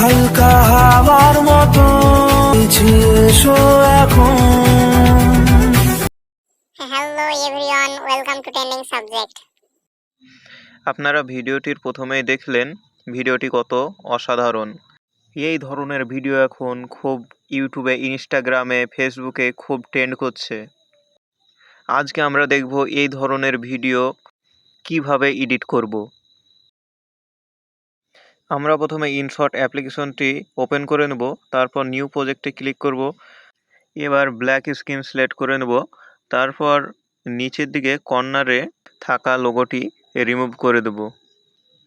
হালকা হাওয়ার মতো এসো এখন। Hello everyone, welcome to trending subject. আপনারা ভিডিওটির প্রথমেই দেখলেন ভিডিওটি কত অসাধারণ। এই ধরনের ভিডিও এখন খুব ইউটিউবে, ইনস্টাগ্রামে, ফেসবুকে খুব ট্রেন্ড করছে। আজকে আমরা দেখব এই ধরনের ভিডিও কিভাবে এডিট করব। আমরা প্রথমে ইনশট অ্যাপ্লিকেশনটি ওপেন করে নেব, তারপর নিউ প্রজেক্টে ক্লিক করব। এবার ব্ল্যাক স্ক্রিন সিলেক্ট করে নেব, তারপর নিচের দিকে কর্নারে থাকা লোগোটি রিমুভ করে দেব।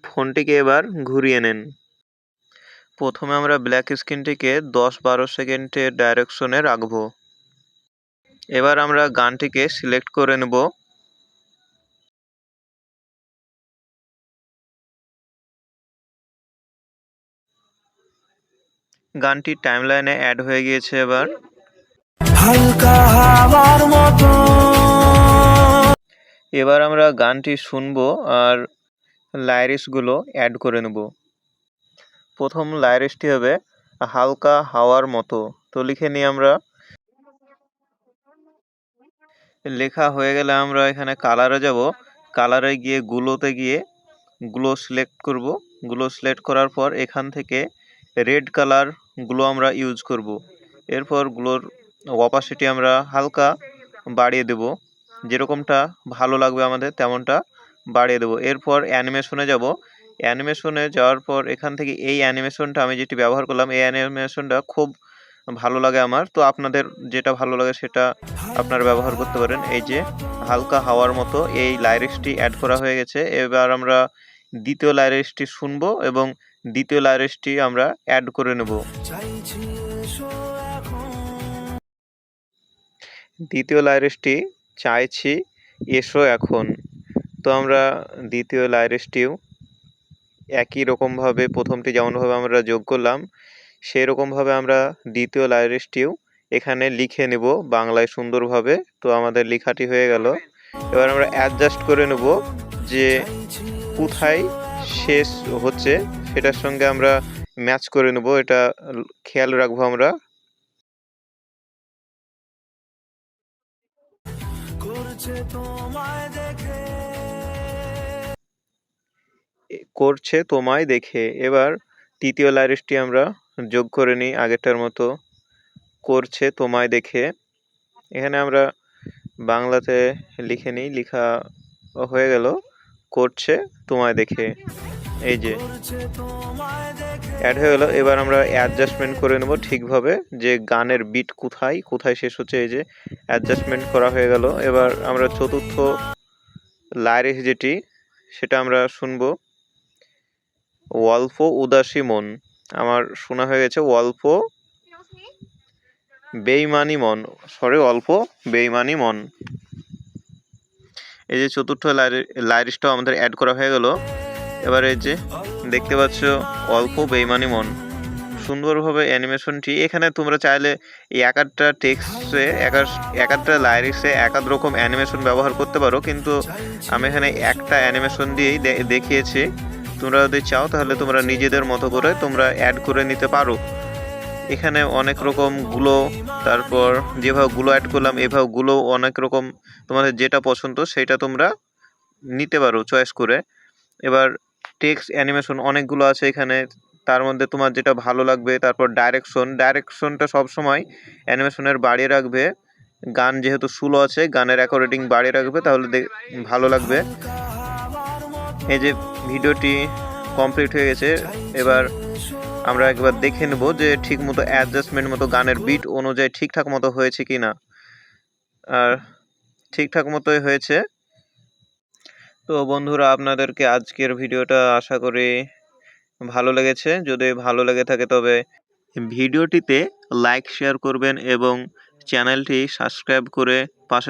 ফোনটিকে এবার ঘুরিয়ে নেন। প্রথমে আমরা ব্ল্যাক স্ক্রিনটিকে 10-12 সেকেন্ডের ডাইরেকশনে রাখব। এবার আমরা গানটিকে সিলেক্ট করে নেব। গানটি টাইমলাইনে অ্যাড হয়ে গিয়েছে। হালকা হাওয়ার মতো এবার আমরা গানটি শুনবো আর লাইরিক্সগুলো অ্যাড করে নেব। প্রথম লাইরিক্সটি হবে হালকা হাওয়ার মতো। তো লিখে নিই আমরা। লেখা হয়ে গেলে আমরা এখানে কালারে যাব। কালারে গিয়ে গুলোতে গিয়ে গ্লো সিলেক্ট করব। গ্লো সিলেক্ট করার পর এখান থেকে রেড কালার গ্লো আমরা ইউজ করব। এরপর গ্লোর অপাসিটি আমরা হালকা বাড়িয়ে দেব, যেরকমটা ভালো লাগবে আমাদের তেমনটা বাড়িয়ে দেব। এরপর অ্যানিমেশনে যাব। অ্যানিমেশনে যাওয়ার পর এখান থেকে এই অ্যানিমেশনটা আমি যেটি ব্যবহার করলাম, এই অ্যানিমেশনটা খুব ভালো লাগে আমার। তো আপনাদের যেটা ভালো লাগে সেটা আপনারা ব্যবহার করতে পারেন। এই যে হালকা হাওয়ার মতো এই লাইরিক্সটি অ্যাড করা হয়ে গেছে। এবার আমরা দ্বিতীয় লাইরিক্সটি শুনবো এবং দ্বিতীয় লাইরিক্সটি আমরা অ্যাড করে নেব। দ্বিতীয় লাইরিক্সটি চাইছি এসো এখন। তো আমরা দ্বিতীয় লাইরিক্সটিও একই রকমভাবে প্রথমটি যেমনভাবে আমরা যোগ করলাম সেই রকমভাবে আমরা দ্বিতীয় লাইরিক্সটিও এখানে লিখে নেব বাংলায় সুন্দরভাবে। তো আমাদের লেখাটি হয়ে গেল। এবার আমরা অ্যাডজাস্ট করে নেব যে কোথায় শেষ হচ্ছে সেটার সঙ্গে আমরা ম্যাচ করে নেব, এটা খেয়াল রাখবো আমরা। করছে তোমায় দেখে। এবার তৃতীয় লাইরিক্সটি আমরা যোগ করে নিই আগেরটার মতো, করছে তোমায় দেখে। এখানে আমরা বাংলাতে লিখে নিই, লেখা হয়ে গেল করছে তোমায় দেখে। এই যে অ্যাড হয়ে গেল। এবার আমরা অ্যাডজাস্টমেন্ট করে নেব ঠিকভাবে, যে গানের বিট কোথায় কোথায় শেষ হচ্ছে। এই যে অ্যাডজাস্টমেন্ট করা হয়ে গেল। এবার আমরা চতুর্থ লাইরিক্স যেটি সেটা আমরা শুনবো, অল্প উদাসী মন। আমার শোনা হয়ে গেছে অল্প বেইমানি মন, অল্প বেইমানি মন। এই যে চতুর্থ লাইরিক্সটাও আমাদের অ্যাড করা হয়ে গেল। এবার এই যে দেখতে পাচ্ছ অল্প বেইমানি মন, সুন্দরভাবে অ্যানিমেশনটি। এখানে তোমরা চাইলে এই এক একটা টেক্সটে এক একটা লাইরিক্সে এক এক রকম অ্যানিমেশন ব্যবহার করতে পারো, কিন্তু আমি এখানে একটা অ্যানিমেশন দিয়েই দেখিয়েছি। তোমরা যদি চাও তাহলে তোমরা নিজেদের মতো করে তোমরা অ্যাড করে নিতে পারো। এখানে অনেক রকম গুলো, তারপর যেভাবে গুলো অ্যাড করলাম এভাবে গুলো অনেক রকম, তোমাদের যেটা পছন্দ সেটা তোমরা নিতে পারো চয়েস করে। এবার টেক্সট অ্যানিমেশন অনেকগুলো আছে এখানে, তার মধ্যে তোমার যেটা ভালো লাগবে। তারপর ডাইরেকশনটা সবসময় অ্যানিমেশনের বাড়িয়ে রাখবে। গান যেহেতু স্লো আছে, গানের অ্যাকর্ডিং বাড়িয়ে রাখবে, তাহলে ভালো লাগবে। এই যে ভিডিওটি কমপ্লিট হয়ে গেছে। এবার আমরা একবার দেখে নেব যে ঠিক মতো অ্যাডজাস্টমেন্ট মতো গানের বিট অনুযায়ী ঠিকঠাক মতো হয়েছে কি না। আর ঠিকঠাক মতোই হয়েছে। তো বন্ধুরা, আপনাদেরকে আজকের ভিডিওটা আশা করি ভালো লেগেছে। যদি ভালো লেগে থাকে তবে ভিডিওটিতে লাইক শেয়ার করবেন এবং চ্যানেলটি সাবস্ক্রাইব করে পাশে